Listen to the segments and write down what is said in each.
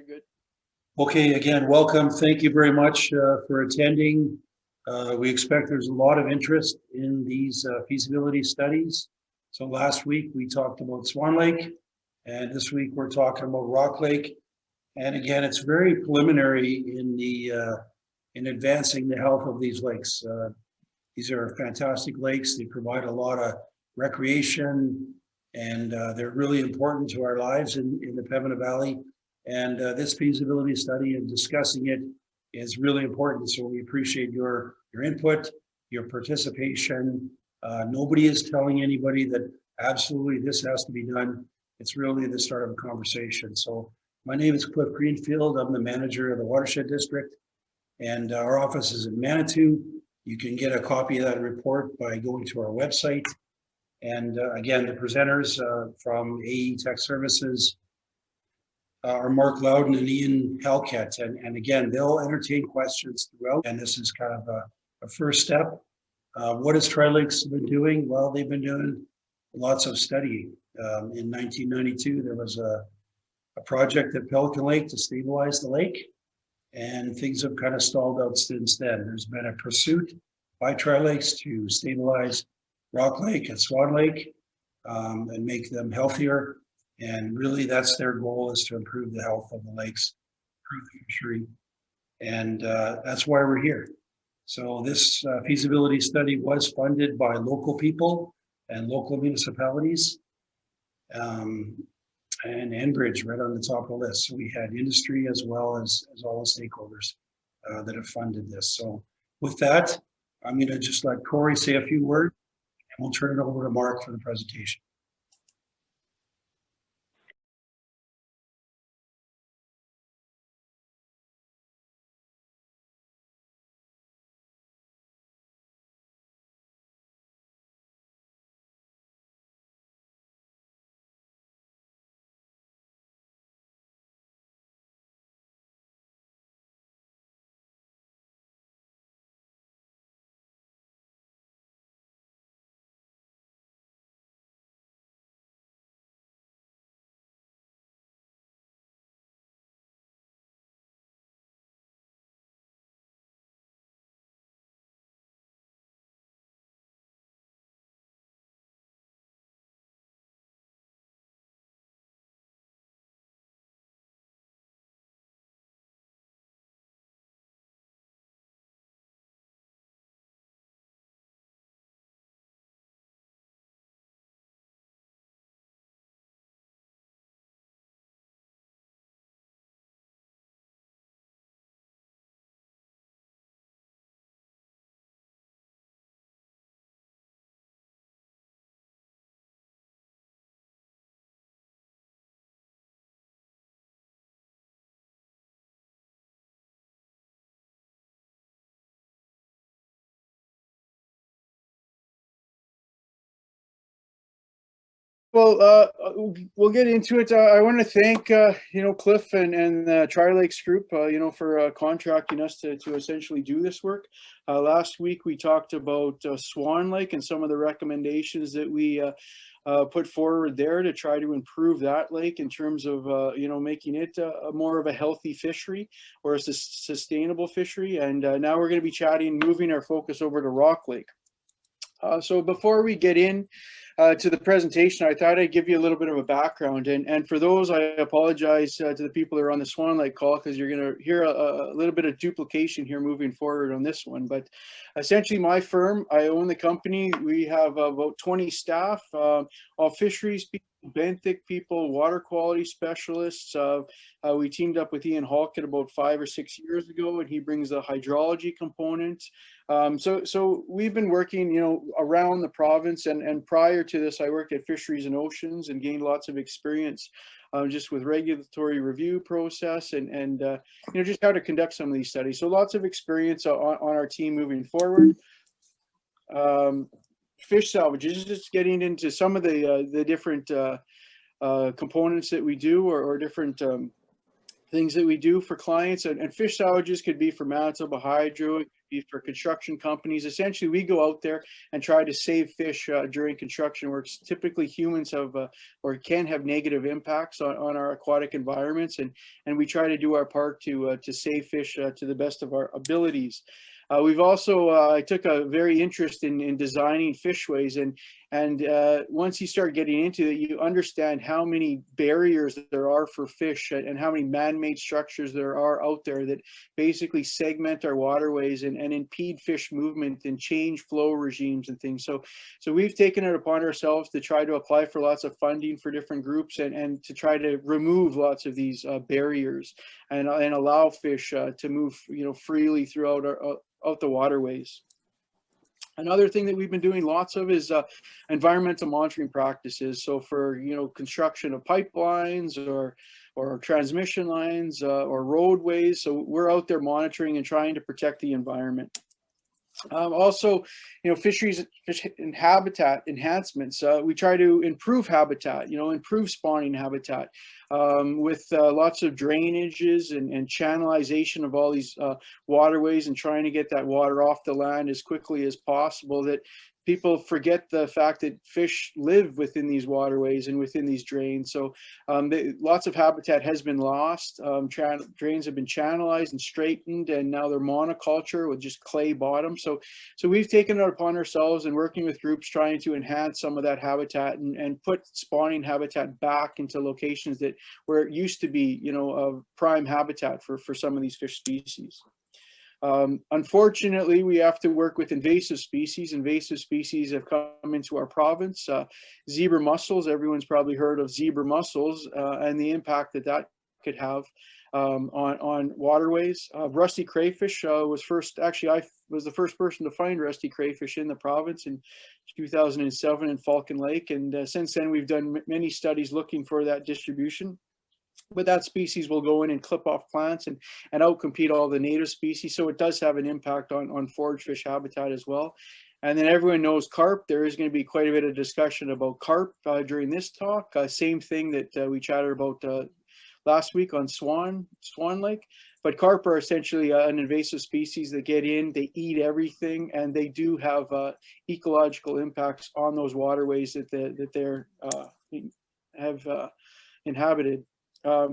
good. Okay, again, welcome. Thank you very much for attending. We expect there's a lot of interest in these feasibility studies. So last week we talked about Swan Lake, and this week we're talking about Rock Lake. And again, it's very preliminary in advancing the health of these lakes. These are fantastic lakes. They provide a lot of recreation, and they're really important to our lives in the Pembina Valley. And this feasibility study and discussing it is really important. So we appreciate your input, your participation. Nobody is telling anybody that absolutely this has to be done. It's really the start of a conversation. So my name is Cliff Greenfield. I'm the manager of the Watershed District, and our office is in Manitou. You can get a copy of that report by going to our website. And again, the presenters from AE Tech Services are Mark Lowden and Ian Halket. And again, they'll entertain questions throughout. And this is kind of a first step. What has Tri-Lakes been doing? Well, they've been doing lots of studying. In 1992, there was a project at Pelican Lake to stabilize the lake. And things have kind of stalled out since then. There's been a pursuit by Tri-Lakes to stabilize Rock Lake and Swan Lake and make them healthier. And really that's their goal, is to improve the health of the lakes, improve the fishery. And that's why we're here. So this feasibility study was funded by local people and local municipalities. And Enbridge right on the top of the list. So we had industry as well as all the stakeholders that have funded this. So with that, I'm going to just let Corey say a few words, and we'll turn it over to Mark for the presentation. Well, we'll get into it. I want to thank Cliff and the Tri-Lakes group for contracting us to essentially do this work. Last week we talked about Swan Lake and some of the recommendations that we put forward there to try to improve that lake in terms of making it more of a healthy fishery, or a sustainable fishery. And now we're going to be chatting, moving our focus over to Rock Lake. So before we get in to the presentation, I thought I'd give you a little bit of a background. And for those, I apologize to the people that are on the Swan Lake call, because you're going to hear a little bit of duplication here moving forward on this one. But essentially, my firm, I own the company. We have about 20 staff, all fisheries people, benthic people, water quality specialists. We teamed up with Ian Halket about 5 or 6 years ago, and he brings the hydrology component. So we've been working, around the province, and prior to this, I worked at Fisheries and Oceans and gained lots of experience just with regulatory review process and just how to conduct some of these studies. So lots of experience on our team moving forward. Fish salvages, just getting into some of the different components that we do, or different things that we do for clients, and fish salages could be for Manitoba Hydro, it could be for construction companies. Essentially, we go out there and try to save fish during construction works. Typically, humans have or can have negative impacts on our aquatic environments, and we try to do our part to save fish to the best of our abilities. We've also, I took a very interest in designing fishways, and once you start getting into it, you understand how many barriers there are for fish and how many man-made structures there are out there that basically segment our waterways and impede fish movement and change flow regimes and things. So we've taken it upon ourselves to try to apply for lots of funding for different groups and to try to remove lots of these barriers and allow fish to move, freely throughout out the waterways. Another thing that we've been doing lots of is environmental monitoring practices. So for construction of pipelines or transmission lines or roadways. So we're out there monitoring and trying to protect the environment. Also, fisheries and habitat enhancements. We try to improve habitat, improve spawning habitat with lots of drainages and channelization of all these waterways, and trying to get that water off the land as quickly as possible. That people forget the fact that fish live within these waterways and within these drains. So lots of habitat has been lost. Drains have been channelized and straightened, and now they're monoculture with just clay bottom. So we've taken it upon ourselves and working with groups trying to enhance some of that habitat and put spawning habitat back into locations that where it used to be, prime habitat for some of these fish species. Unfortunately, we have to work with invasive species. Invasive species have come into our province. Zebra mussels, everyone's probably heard of zebra mussels and the impact that could have on waterways. Rusty crayfish was first, actually I was the first person to find rusty crayfish in the province in 2007 in Falcon Lake. And since then, we've done many studies looking for that distribution. But that species will go in and clip off plants and outcompete all the native species. So it does have an impact on forage fish habitat as well. And then everyone knows carp. There is going to be quite a bit of discussion about carp during this talk. Same thing that we chatted about last week on Swan Lake. But carp are essentially an invasive species that get in, they eat everything, and they do have ecological impacts on those waterways that they're have inhabited.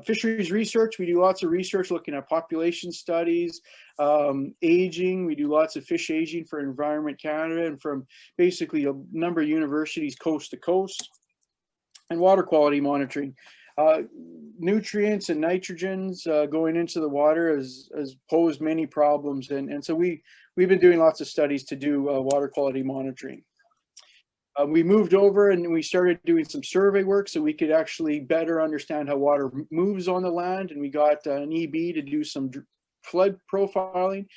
Fisheries research, we do lots of research looking at population studies, aging. We do lots of fish aging for Environment Canada and from basically a number of universities coast to coast. And water quality monitoring. Nutrients and nitrogens going into the water has posed many problems, and so we've been doing lots of studies to do water quality monitoring. We moved over and we started doing some survey work so we could actually better understand how water moves on the land, and we got an EB to do some flood profiling.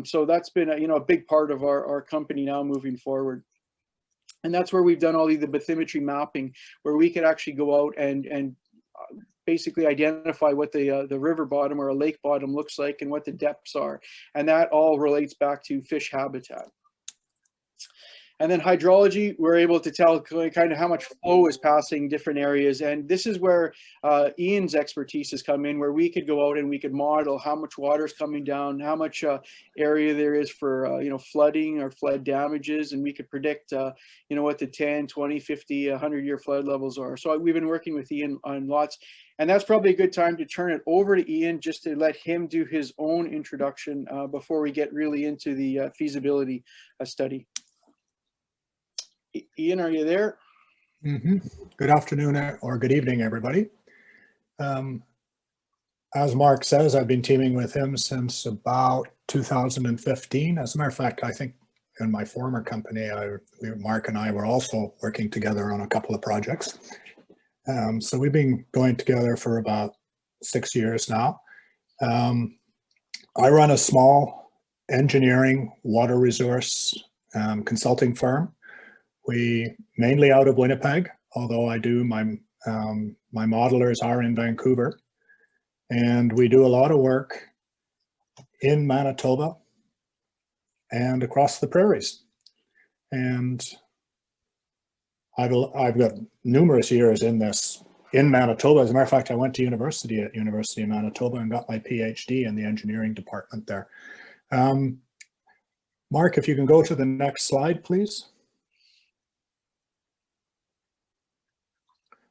So that's been a big part of our company now moving forward. And that's where we've done all the bathymetry mapping, where we could actually go out and basically identify what the river bottom or a lake bottom looks like and what the depths are. And that all relates back to fish habitat. And then hydrology, we're able to tell kind of how much flow is passing different areas. And this is where Ian's expertise has come in, where we could go out and we could model how much water is coming down, how much area there is for, flooding or flood damages. And we could predict, what the 10, 20, 50, 100-year flood levels are. So we've been working with Ian on lots. And that's probably a good time to turn it over to Ian just to let him do his own introduction before we get really into the feasibility study. Ian, are you there? Good afternoon or good evening, everybody. As Mark says, I've been teaming with him since about 2015. As a matter of fact, I think in my former company, Mark and I were also working together on a couple of projects. So we've been going together for about 6 years now. I run a small engineering water resource consulting firm. We mainly out of Winnipeg, although I do my modelers are in Vancouver, and we do a lot of work in Manitoba and across the prairies. And I've got numerous years in this in Manitoba. As a matter of fact, I went to university at University of Manitoba and got my PhD in the engineering department there. Mark, if you can go to the next slide, please.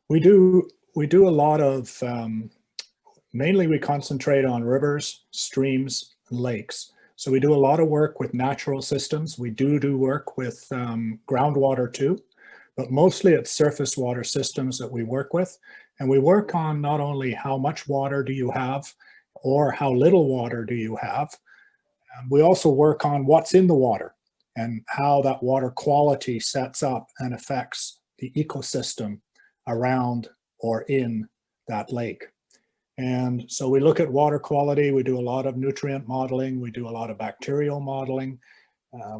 We do a lot of, mainly we concentrate on rivers, streams, and lakes. So we do a lot of work with natural systems. We do work with groundwater too, but mostly it's surface water systems that we work with. And we work on not only how much water do you have or how little water do you have, we also work on what's in the water and how that water quality sets up and affects the ecosystem around or in that lake. And so we look at water quality, we do a lot of nutrient modeling, we do a lot of bacterial modeling.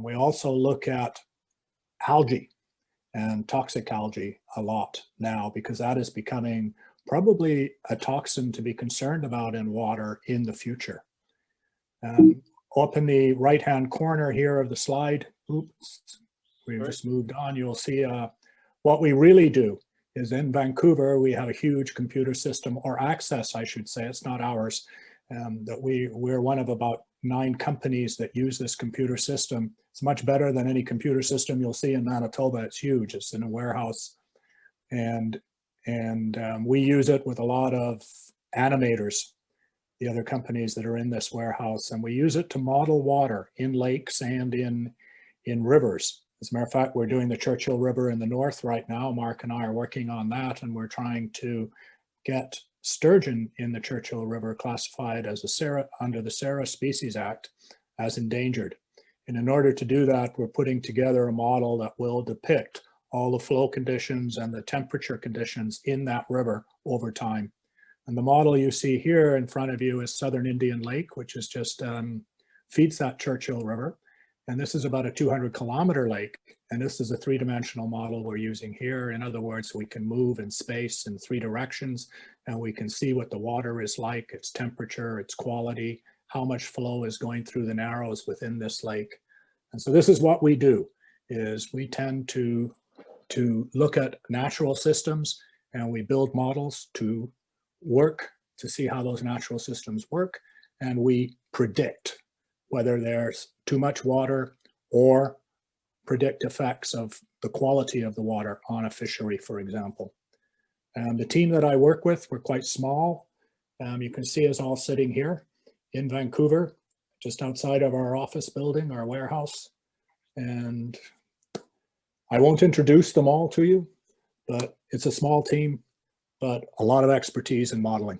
We also look at algae and toxic algae a lot now, because that is becoming probably a toxin to be concerned about in water in the future. Up in the right-hand corner here of the slide, oops, we've just moved on, you'll see what we really do is in Vancouver, we have a huge computer system, or access, I should say, it's not ours, that we're one of about 9 companies that use this computer system. It's much better than any computer system you'll see in Manitoba. It's huge, it's in a warehouse. And we use it with a lot of animators, the other companies that are in this warehouse, and we use it to model water in lakes and in rivers. As a matter of fact, we're doing the Churchill River in the north right now. Mark and I are working on that, and we're trying to get sturgeon in the Churchill River classified as under the Sarah Species Act as endangered. And in order to do that, we're putting together a model that will depict all the flow conditions and the temperature conditions in that river over time. And the model you see here in front of you is Southern Indian Lake, which is just feeds that Churchill River. And this is about a 200-kilometer lake. And this is a 3-dimensional model we're using here. In other words, we can move in space in 3 directions, and we can see what the water is like, its temperature, its quality, how much flow is going through the narrows within this lake. And so this is what we do, is we tend to look at natural systems, and we build models to work to see how those natural systems work, and we predict whether there's too much water or predict effects of the quality of the water on a fishery, for example. The team that I work with, we're quite small. You can see us all sitting here in Vancouver, just outside of our office building, our warehouse. And I won't introduce them all to you, but it's a small team, but a lot of expertise in modeling.